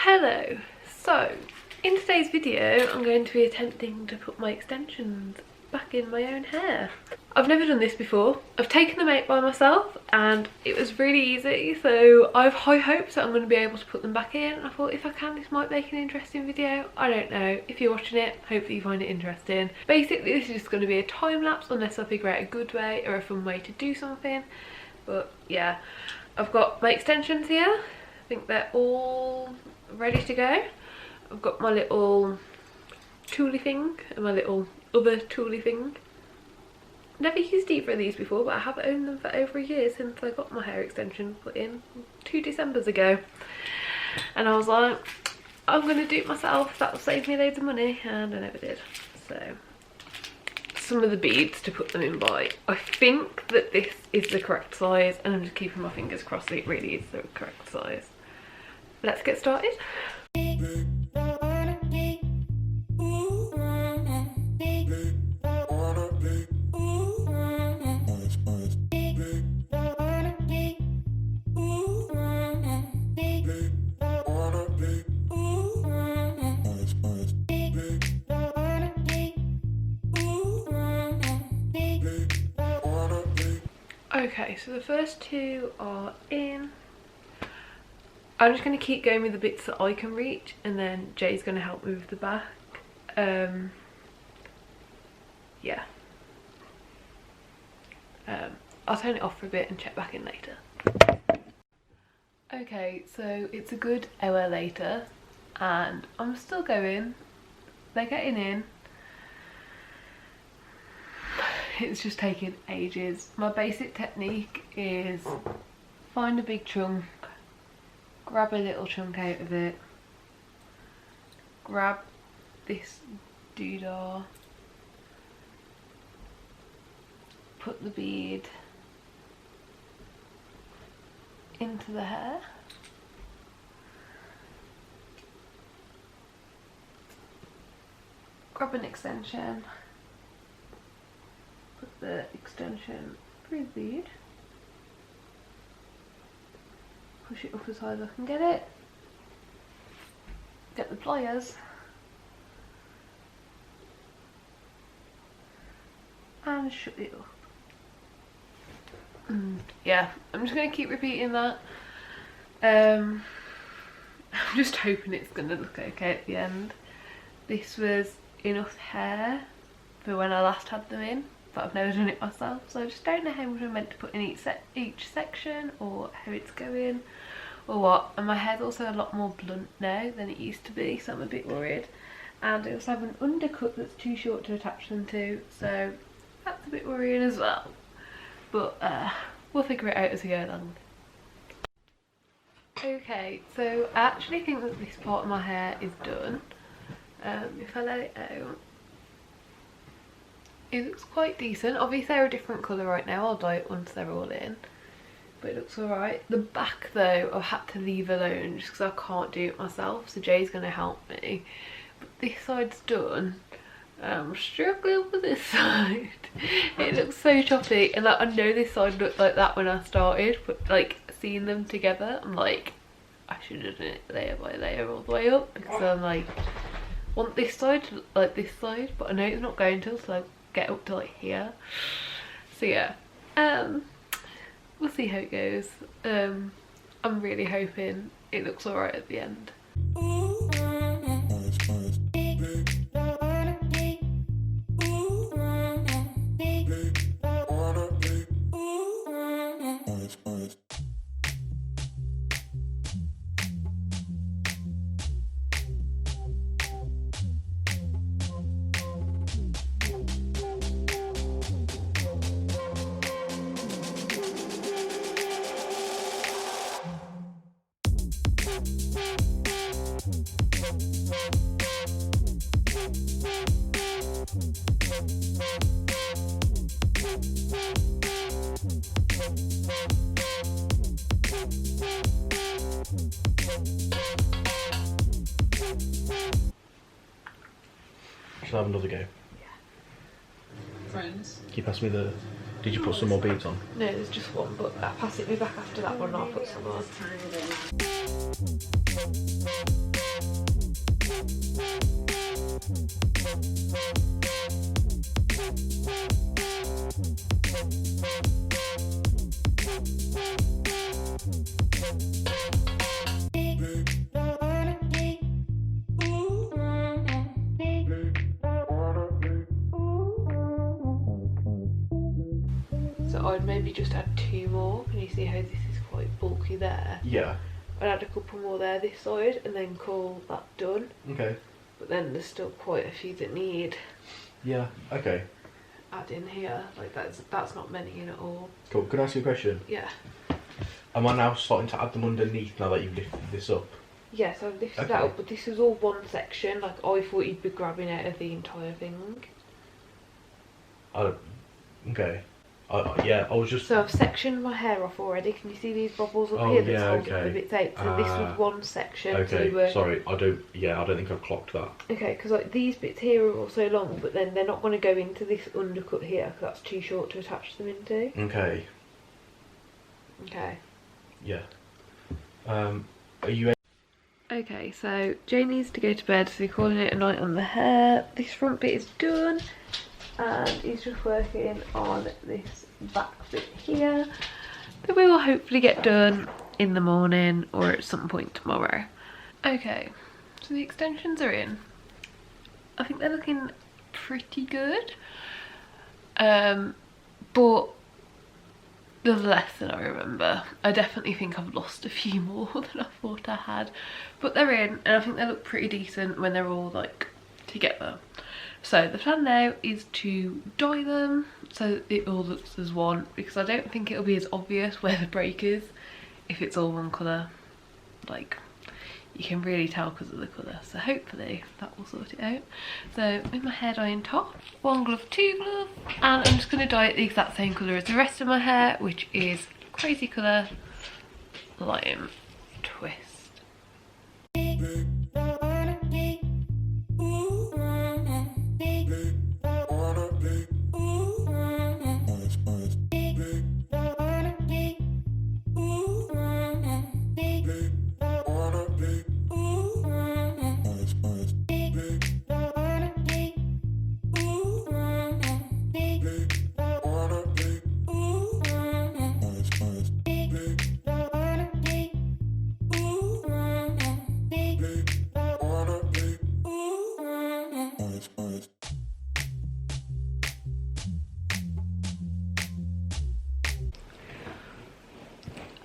Hello, so in today's video I'm going to be attempting to put my extensions back in my own hair. I've never done this before. I've taken them out by myself and it was really easy, so I have high hopes that I'm going to be able to put them back in. I thought if I can, this might make an interesting video. I don't know. If you're watching it, hopefully you find it interesting. Basically this is just going to be a time lapse unless I figure out a good way or a fun way to do something. But yeah, I've got my extensions here. I think they're all ready to go. I've got my little tooly thing and my little other tooly thing. Never used either of these before, but I have owned them for over a year since I got my hair extension put in 2 Decembers ago. And I was like, I'm gonna do it myself, that'll save me loads of money, and I never did. So some of the beads to put them in by. I think that this is the correct size, and I'm just keeping my fingers crossed that it really is the correct size. Let's get started. Okay, so the first two are in. I'm just going to keep going with the bits that I can reach, and then Jay's going to help me with the back. Yeah. I'll turn it off for a bit and check back in later. Okay, so it's a good hour later and I'm still going. They're getting in. It's just taking ages. My basic technique is find a big chunk, grab a little chunk out of it, grab this doodah, put the bead into the hair, grab an extension, put the extension through the bead, push it up as high as I can get it, get the pliers, and shut it up. Yeah, I'm just going to keep repeating that. I'm just hoping it's going to look okay at the end. This was enough hair for when I last had them in, but I've never done it myself, so I just don't know how much I'm meant to put in each section, or how it's going, or what. And my hair's also a lot more blunt now than it used to be, so I'm a bit worried. And I also have an undercut that's too short to attach them to, so that's a bit worrying as well. But we'll figure it out as we go along. Okay, so I actually think that this part of my hair is done. If I let it out, it looks quite decent. Obviously they're a different colour right now, I'll dye it once they're all in, but it looks alright. The back though, I've had to leave alone just because I can't do it myself, so Jay's going to help me. But this side's done. I'm struggling with this side. It looks so choppy, and like, I know this side looked like that when I started, but like seeing them together, I'm like, I should have done it layer by layer all the way up, because I'm like, want this side to look like this side, but I know it's not going to, so I get up to like here. So yeah, we'll see how it goes. I'm really hoping it looks alright at the end. Shall I have another go? Yeah. Friends. Can you pass me the... Did you put some more beads on? No, there's just one, but I'll pass it me back after that one and I'll put some on. So I'd maybe just add 2 more. Can you see how this is quite bulky there? Yeah. I'd add a couple more there this side and then call that done. Okay. But then there's still quite a few that need Yeah. Okay. adding here. Like that's not many in at all. Cool. Can I ask you a question? Yeah. Am I now starting to add them underneath now that you've lifted this up? Yeah, so I've lifted Okay. that up, but this is all one section. Like I thought you'd be grabbing out of the entire thing. Okay. Yeah, I was just... So I've sectioned my hair off already. Can you see these bubbles up Oh, here that's yeah, holding okay. the bits out? So this was one section. So Okay, you were... sorry, I don't think I've clocked that. Okay, because like these bits here are also long, but then they're not going to go into this undercut here because that's too short to attach them into. Okay. Okay. Yeah. Are you... Okay, so Jay needs to go to bed, so we're calling it a night on the hair. This front bit is done, and he's just working on this back bit here that we will hopefully get done in the morning or at some point tomorrow. Okay, so the extensions are in. I think they're looking pretty good, but there's less than I remember. I definitely think I've lost a few more than I thought I had, but they're in and I think they look pretty decent when they're all like together. So the plan now is to dye them so it all looks as one, because I don't think it'll be as obvious where the break is if it's all one colour. Like, you can really tell because of the colour, so hopefully that will sort it out. So with my hair dyeing top, 1 glove, 2 glove, and I'm just going to dye it the exact same colour as the rest of my hair, which is crazy colour lime twist.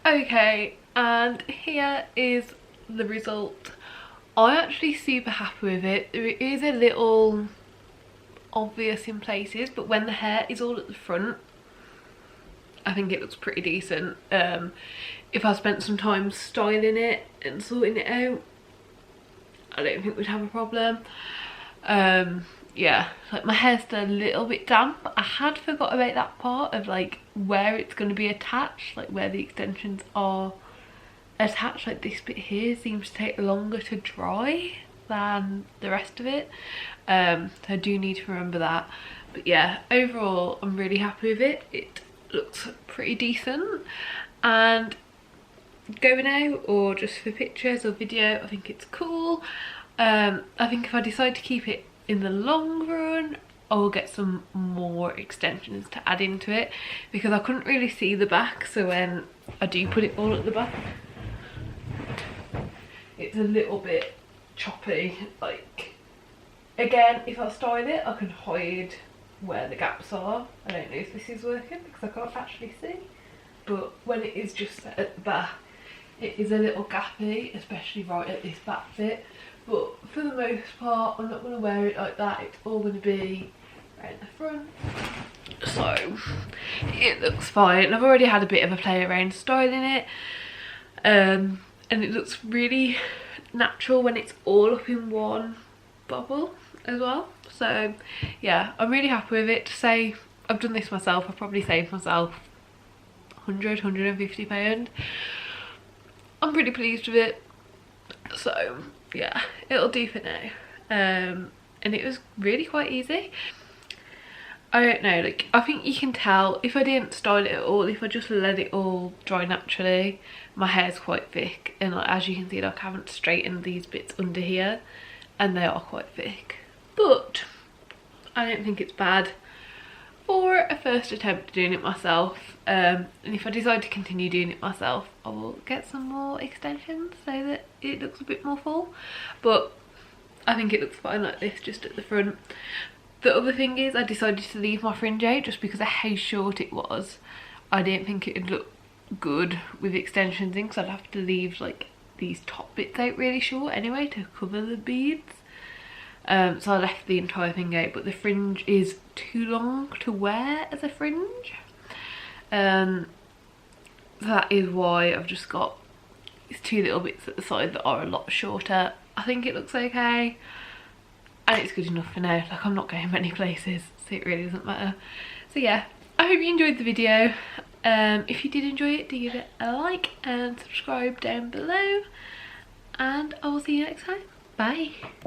Okay, and here is the result. I'm actually super happy with it. It is a little obvious in places, but when the hair is all at the front, I think it looks pretty decent. If I spent some time styling it and sorting it out, I don't think we'd have a problem. Yeah, like my hair's still a little bit damp. I had forgot about that part of like where it's going to be attached, like where the extensions are attached. Like this bit here seems to take longer to dry than the rest of it, so I do need to remember that. But yeah, overall I'm really happy with it. It looks pretty decent, and going out or just for pictures or video, I think it's cool. I think if I decide to keep it in the long run, I will get some more extensions to add into it, because I couldn't really see the back, so when I do put it all at the back, it's a little bit choppy. Like, again, if I style it, I can hide where the gaps are. I don't know if this is working because I can't actually see, but when it is just set at the back, it is a little gappy, especially right at this back bit. But for the most part, I'm not going to wear it like that. It's all going to be right in the front. So it looks fine. I've already had a bit of a play around styling it, and it looks really natural when it's all up in one bubble as well. So yeah, I'm really happy with it. To say I've done this myself, I've probably saved myself £150. I'm pretty pleased with it. So yeah, it'll do for now. And it was really quite easy. I don't know, like, I think you can tell if I didn't style it at all, if I just let it all dry naturally. My hair's quite thick, and like, as you can see, like, I haven't straightened these bits under here, and they are quite thick, but I don't think it's bad for a first attempt at doing it myself. And if I decide to continue doing it myself, I will get some more extensions so that it looks a bit more full, but I think it looks fine like this, just at the front. The other thing is I decided to leave my fringe out just because of how short it was. I didn't think it would look good with extensions in, because I'd have to leave like these top bits out really short anyway to cover the beads. So I left the entire thing out, but the fringe is too long to wear as a fringe. So that is why I've just got these two little bits at the side that are a lot shorter. I think it looks okay, and it's good enough for now. Like, I'm not going many places, so it really doesn't matter. So yeah, I hope you enjoyed the video. If you did enjoy it, do give it a like and subscribe down below, and I will see you next time. Bye.